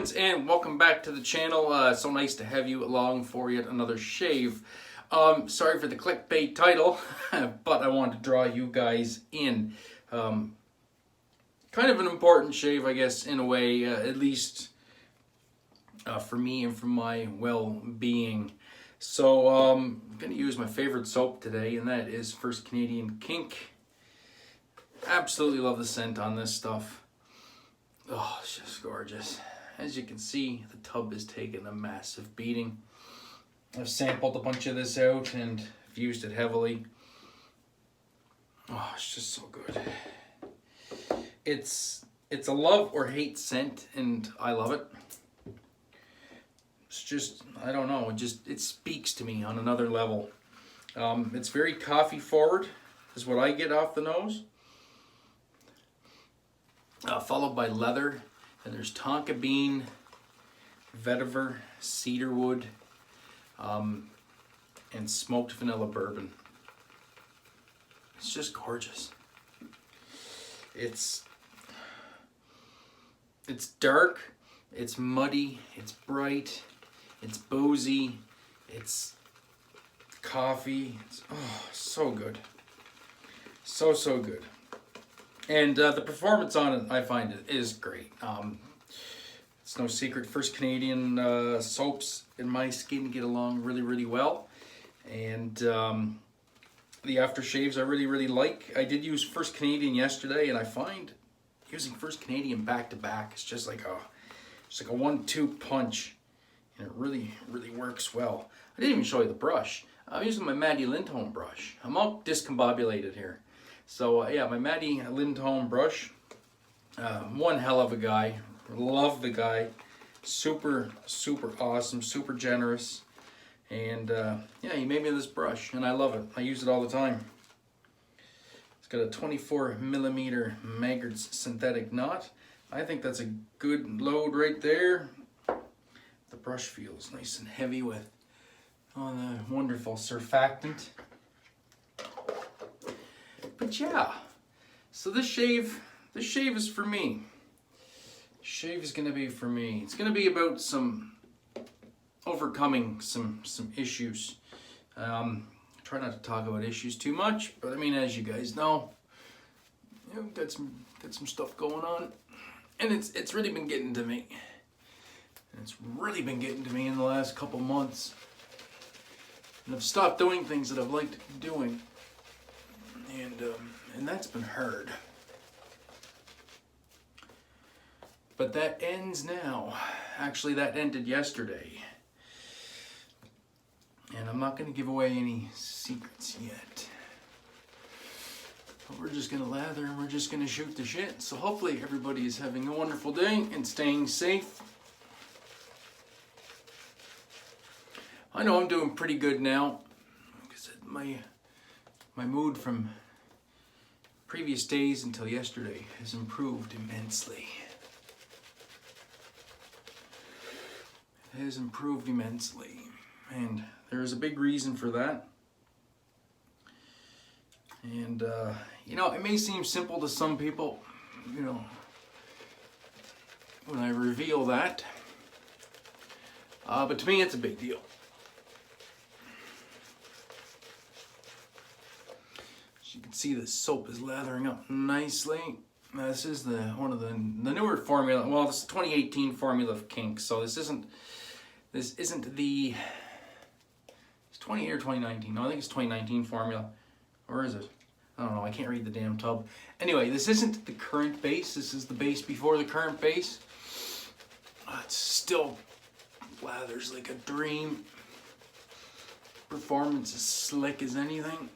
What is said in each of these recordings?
friends, and welcome back to the channel. So nice to have you along for yet another shave. Sorry for the clickbait title, but I wanted to draw you guys in. Kind of an important shave, I guess, in a way, at least for me and for my well-being. So I'm going to use my favorite soap today, and that is First Canadian Kink. Absolutely love the scent on this stuff. Oh, it's just gorgeous. As you can see, the tub is taking a massive beating. I've sampled a bunch of this out and I've used it heavily. Oh, it's just so good. It's a love or hate scent, and I love it. It's just, I don't know, it speaks to me on another level. It's very coffee forward, is what I get off the nose. Followed by leather, and there's tonka bean, vetiver, cedar wood, and smoked vanilla bourbon. It's just gorgeous. It's dark, it's muddy, it's bright, it's boozy, it's coffee. It's so good. So good. And the performance on it, I find it is great. It's no secret, First Canadian soaps in my skin get along really well. And the aftershaves I really like. I did use First Canadian yesterday, and I find using First Canadian back to back is just like a 1-2 punch, and it really works well. I didn't even show you the brush. I'm using my Matti Lindholm brush. I'm all discombobulated here. So yeah, my Matti Lindholm brush, one hell of a guy. Love the guy. Super awesome, super generous. And yeah, he made me this brush, and I love it. I use it all the time. It's got a 24mm Maggards synthetic knot. I think that's a good load right there. The brush feels nice and heavy with all the wonderful surfactant. But yeah, so this shave is for me. Shave is gonna be for me. It's gonna be about overcoming some issues. Try not to talk about issues too much, but I mean, as you guys know, got some stuff going on, and it's really been getting to me. And it's really been getting to me in the last couple months, and I've stopped doing things that I've liked doing. And that's been hard. But that ends now. Actually, that ended yesterday. And I'm not going to give away any secrets yet. But we're just going to lather and we're just going to shoot the shit. So hopefully everybody is having a wonderful day and staying safe. I know I'm doing pretty good now, because my mood from previous days until yesterday has improved immensely. It has improved immensely, and there is a big reason for that. And it may seem simple to some people, when I reveal that, but to me it's a big deal. You can see the soap is lathering up nicely. This is one of the newer formula. Well, this is 2018 formula of Kink. So this isn't the. It's 20 or 2019. No, I think it's 2019 formula. Or is it? I don't know. I can't read the damn tub. Anyway, this isn't the current base. This is the base before the current base. It still lathers like a dream. Performance is slick as anything.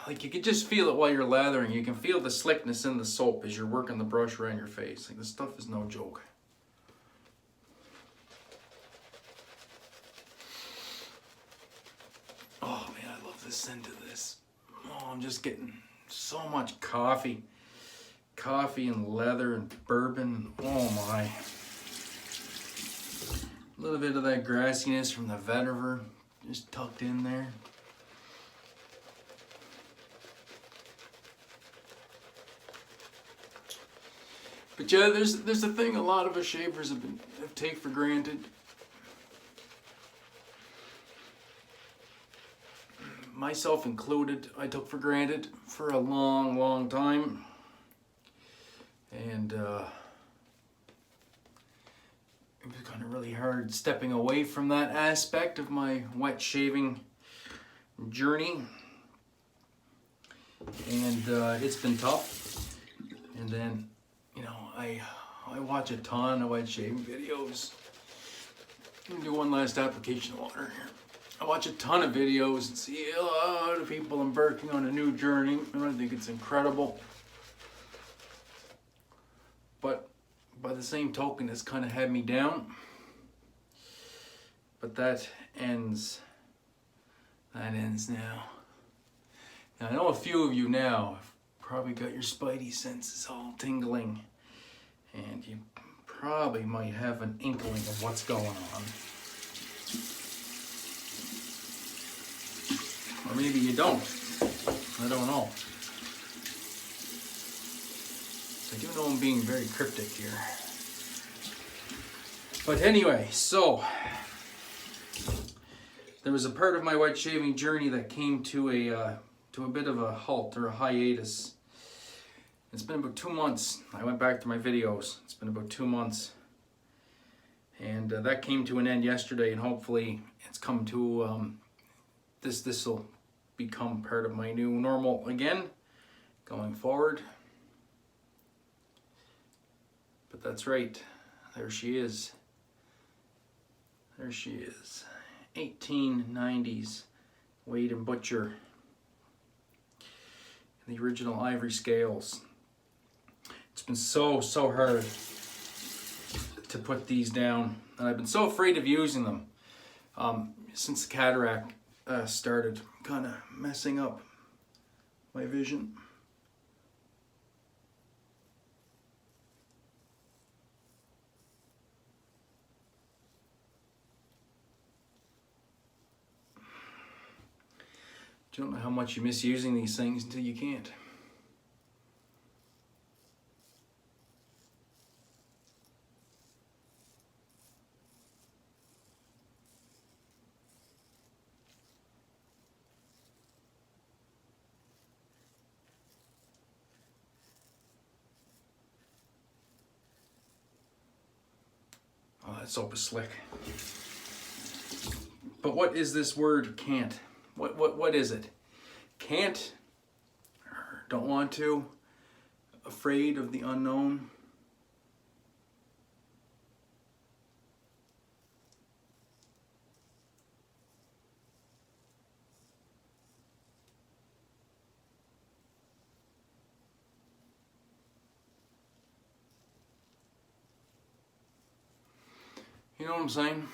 Like, you can just feel it while you're lathering. You can feel the slickness in the soap as you're working the brush around your face. Like, this stuff is no joke. Oh man, I love the scent of this. Oh, I'm just getting so much coffee. Coffee and leather and bourbon. Oh my. A little bit of that grassiness from the vetiver just tucked in there. But yeah, there's a thing a lot of us shavers have take for granted. Myself included, I took for granted for a long, long time. And it was kind of really hard stepping away from that aspect of my wet shaving journey. And it's been tough. And then, you know, I watch a ton of wet shaving videos. Let me do one last application of water here. I watch a ton of videos and see a lot of people embarking on a new journey, and I think it's incredible. But by the same token, it's kind of had me down. But that ends. That ends now. Now, I know a few of you now have probably got your spidey senses all tingling, and you probably might have an inkling of what's going on. Or maybe you don't. I don't know. I do know I'm being very cryptic here. But anyway, so there was a part of my wet shaving journey that came to a bit of a halt or a hiatus. It's been about 2 months. I went back to my videos. It's been about 2 months. And that came to an end yesterday, and hopefully it's come to this will become part of my new normal again going forward. But that's right, there she is. There she is. 1890s Wade and Butcher. The original ivory scales. It's been so hard to put these down, and I've been so afraid of using them since the cataract started kind of messing up my vision. You don't know how much you miss using these things until you can't. Oh, that soap is slick. But what is this word can't? What is it? Can't? Don't want to? Afraid of the unknown? You know what I'm saying?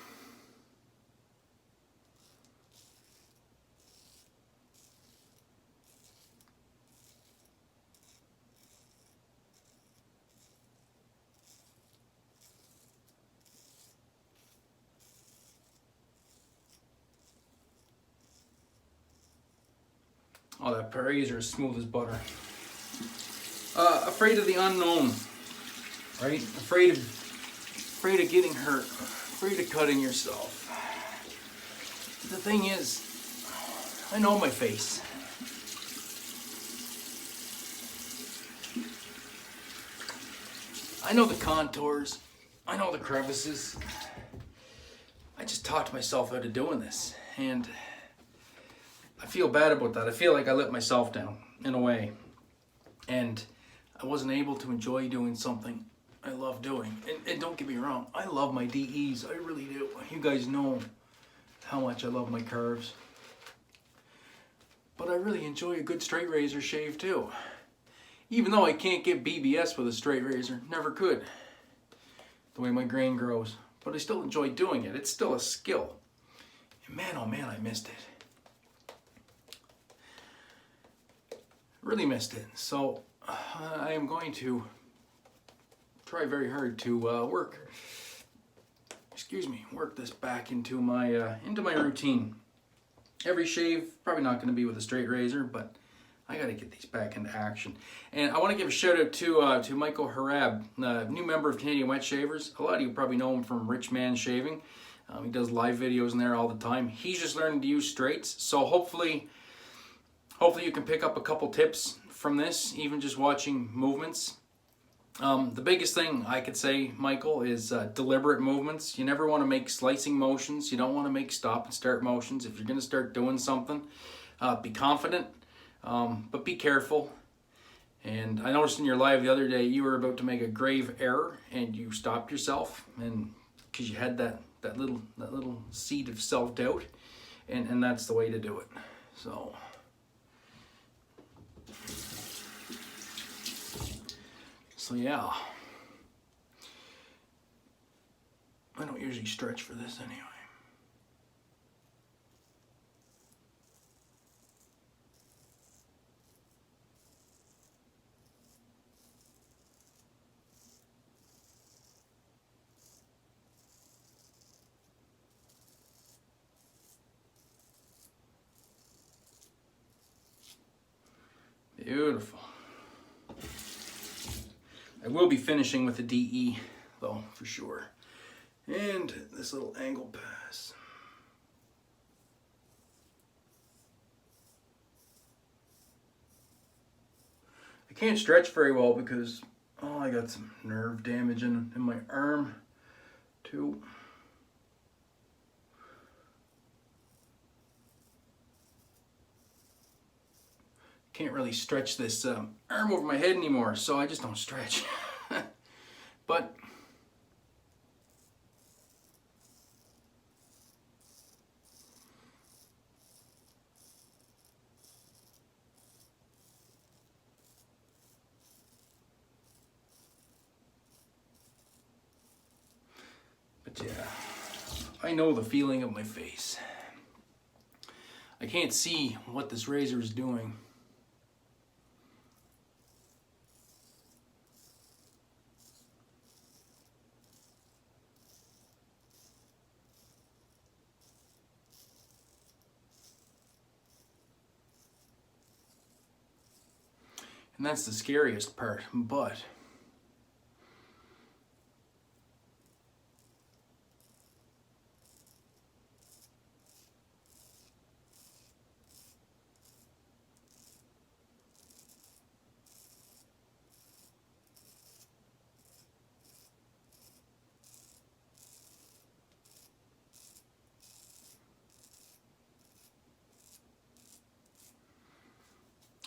Oh, that razor is smooth as butter. Afraid of the unknown, right? Afraid of getting hurt. Afraid of cutting yourself. The thing is, I know my face. I know the contours. I know the crevices. I just talked myself out of doing this, and I feel bad about that. I feel like I let myself down in a way, and I wasn't able to enjoy doing something I love doing. And don't get me wrong, I love my DEs. I really do. You guys know how much I love my curves. But I really enjoy a good straight razor shave too. Even though I can't get BBS with a straight razor, never could, the way my grain grows. But I still enjoy doing it. It's still a skill. And man, oh man, I missed it. Really missed it. So I am going to try very hard to work this back into my routine. Every shave, probably not going to be with a straight razor, but I got to get these back into action. And I want to give a shout out to Michael Harab, new member of Canadian Wet Shavers. A lot of you probably know him from Rich Man Shaving. He does live videos in there all the time. He's just learning to use straights. So hopefully you can pick up a couple tips from this, even just watching movements. The biggest thing I could say, Michael, is deliberate movements. You never want to make slicing motions. You don't want to make stop and start motions. If you're going to start doing something, be confident, but be careful. And I noticed in your live the other day, you were about to make a grave error and you stopped yourself, and because you had that little seed of self-doubt, and that's the way to do it. So yeah, I don't usually stretch for this anyway. Beautiful. I will be finishing with a DE though, for sure. And this little angle pass. I can't stretch very well because I got some nerve damage in my arm too. Can't really stretch this arm over my head anymore, so I just don't stretch. But yeah, I know the feeling of my face. I can't see what this razor is doing. And that's the scariest part, but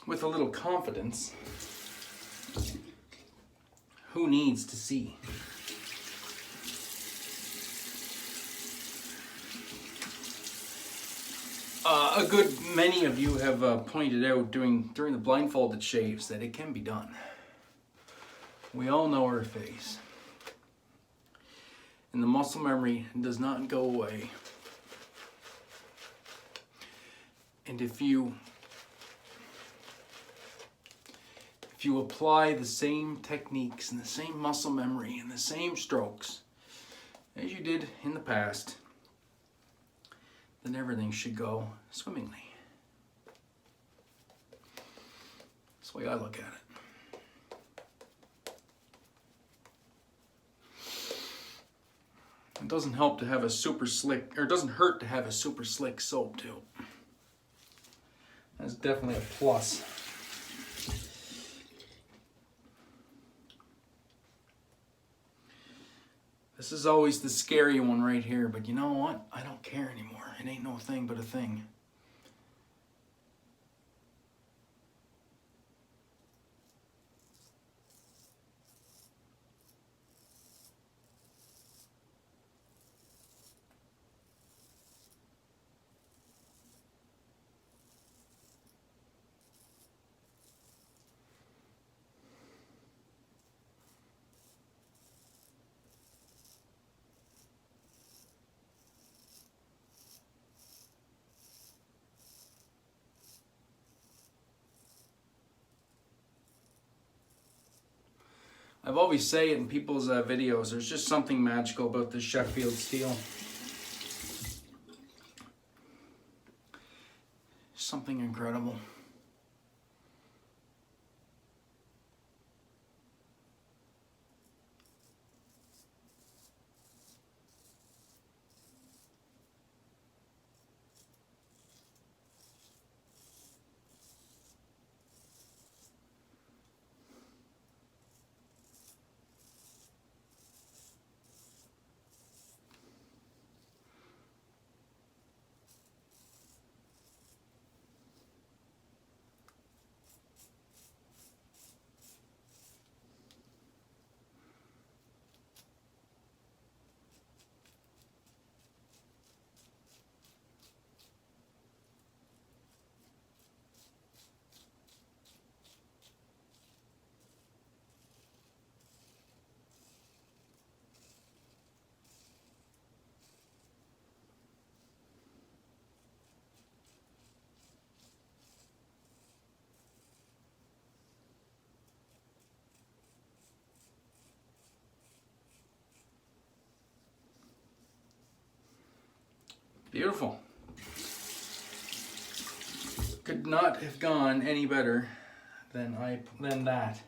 with a little confidence, who needs to see? A good many of you have pointed out during the blindfolded shaves that it can be done. We all know our face. And the muscle memory does not go away. And if you apply the same techniques and the same muscle memory and the same strokes as you did in the past, then everything should go swimmingly. That's the way I look at it. It doesn't help to have a super slick, or it doesn't hurt to have a super slick soap too. That's definitely a plus. This is always the scary one right here, but you know what? I don't care anymore. It ain't no thing but a thing. I've always say it in people's videos, there's just something magical about this Sheffield steel. Something incredible. Beautiful. Could not have gone any better than that.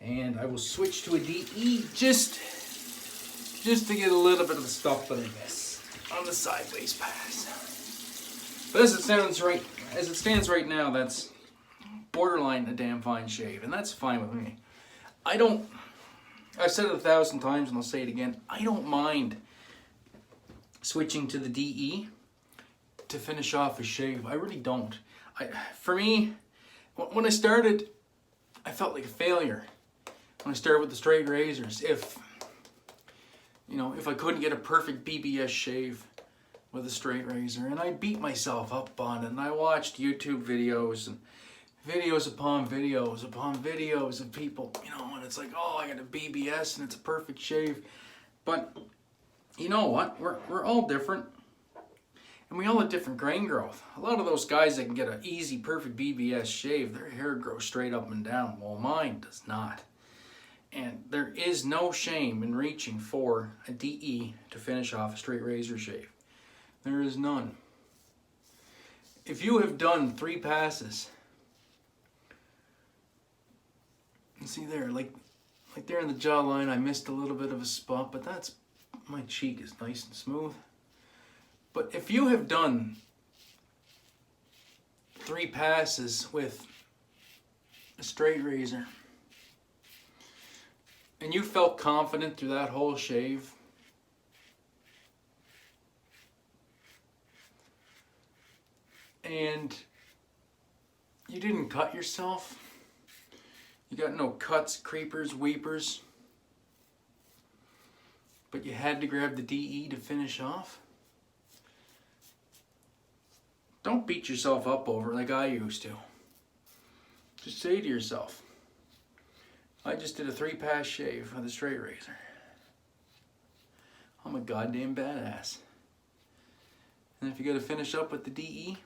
And I will switch to a DE just to get a little bit of the stuff that I miss on the sideways pass. But as it stands right now, that's borderline a damn fine shave, and that's fine with me. I've said it 1,000 times and I'll say it again, I don't mind switching to the DE to finish off a shave. I really don't. For me, when I started, I felt like a failure. When I started with the straight razors, if I couldn't get a perfect BBS shave with a straight razor, and I beat myself up on it, and I watched YouTube videos and videos upon videos upon videos of people, and it's like, oh, I got a BBS and it's a perfect shave. But you know what? We're all different. And we all have different grain growth. A lot of those guys that can get an easy, perfect BBS shave, their hair grows straight up and down. Well, mine does not. And there is no shame in reaching for a DE to finish off a straight razor shave. There is none. If you have done 3 passes, you see there, like there in the jawline, I missed a little bit of a spot, but that's, my cheek is nice and smooth. But if you have done 3 passes with a straight razor and you felt confident through that whole shave, and you didn't cut yourself, you got no cuts, creepers, weepers, but you had to grab the DE to finish off, don't beat yourself up over it like I used to. Just say to yourself, I just did a 3-pass shave with a straight razor. I'm a goddamn badass. And if you gotta finish up with the DE,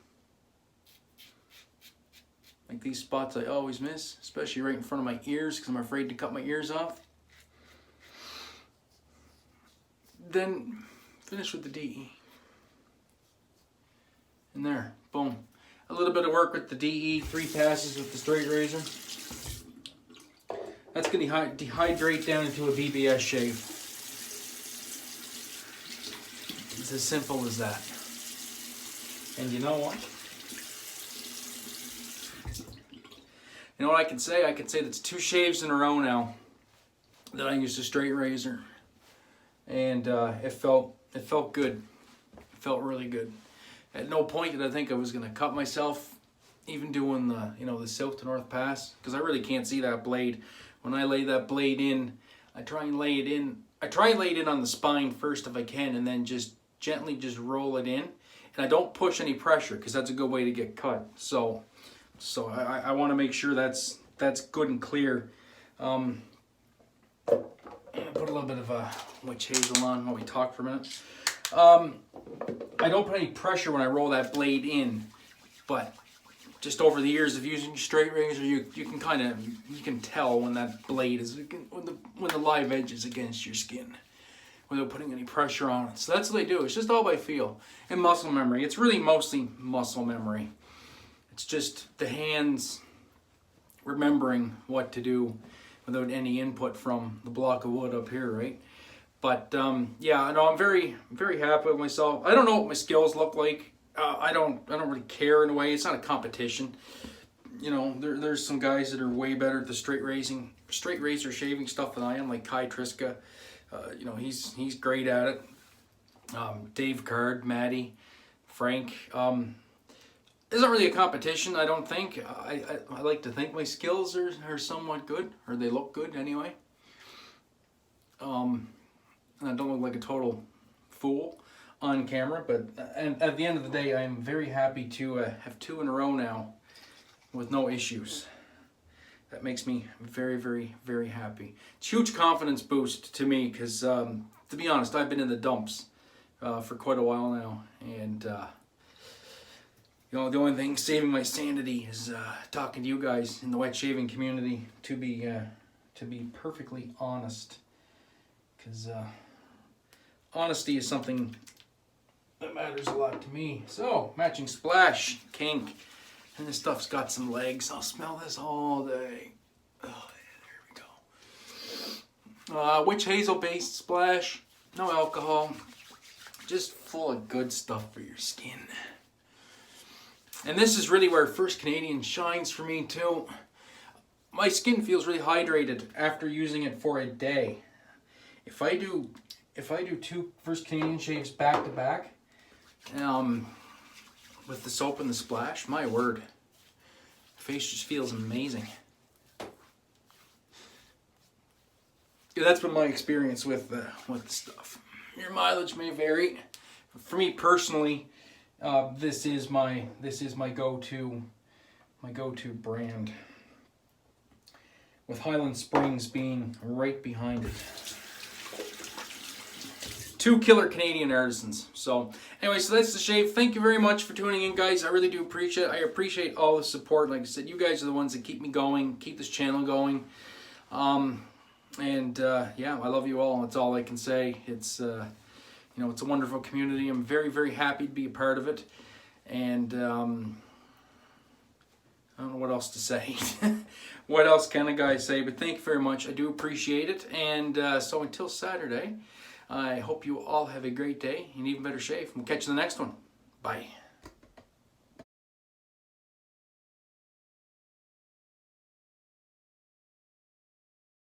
like these spots I always miss, especially right in front of my ears because I'm afraid to cut my ears off, then finish with the DE. And there, boom. A little bit of work with the DE, 3 passes with the straight razor. That's going to dehydrate down into a BBS shave. It's as simple as that. And you know what? You know what I can say? I can say that's 2 shaves in a row now that I used a straight razor. And it felt good. It felt really good. At no point did I think I was going to cut myself, even doing the south to north pass, because I really can't see that blade. When I lay that blade in, I try and lay it in on the spine first if I can, and then just gently just roll it in. And I don't push any pressure because that's a good way to get cut. So I want to make sure that's good and clear. And put a little bit of witch hazel on while we talk for a minute. I don't put any pressure when I roll that blade in, but just over the years of using straight razor, you can tell when that blade is when the live edge is against your skin without putting any pressure on it. So that's what I do. It's just all by feel and muscle memory. It's really mostly muscle memory. It's just the hands remembering what to do without any input from the block of wood up here, right? But yeah, no, I'm very, very happy with myself. I don't know what my skills look like. I don't really care in a way. It's not a competition. There's some guys that are way better at the straight razor shaving stuff than I am, like Kai Triska. He's great at it. Dave Card, Matti, Frank. It's not really a competition, I don't think. I like to think my skills are somewhat good, or they look good anyway. And I don't look like a total fool on camera, but at the end of the day, I am very happy to have 2 in a row now with no issues. That makes me very, very, very happy. It's a huge confidence boost to me because, to be honest, I've been in the dumps for quite a while now, and the only thing saving my sanity is talking to you guys in the wet shaving community. To be perfectly honest, because honesty is something that matters a lot to me. So, matching splash, kink. And this stuff's got some legs. I'll smell this all day. Oh, there we go. Witch hazel based splash. No alcohol. Just full of good stuff for your skin. And this is really where First Canadian shines for me too. My skin feels really hydrated after using it for a day. If I do 2 First Canadian shaves back to back, with the soap and the splash, my word, face just feels amazing. Yeah, that's been my experience with the stuff. Your mileage may vary. For me personally, this is my go-to brand, with Highland Springs being right behind it. 2 killer Canadian artisans. So anyway, so that's the shave. Thank you very much for tuning in, guys. I really do appreciate it. I appreciate all the support. Like I said, you guys are the ones that keep me going, keep this channel going. Yeah, I love you all. That's all I can say. It's you know, it's a wonderful community. I'm very, very happy to be a part of it. And I don't know what else to say. What else can a guy say? But thank you very much. I do appreciate it. And so until Saturday, I hope you all have a great day and even better shave. We'll catch you in the next one. Bye.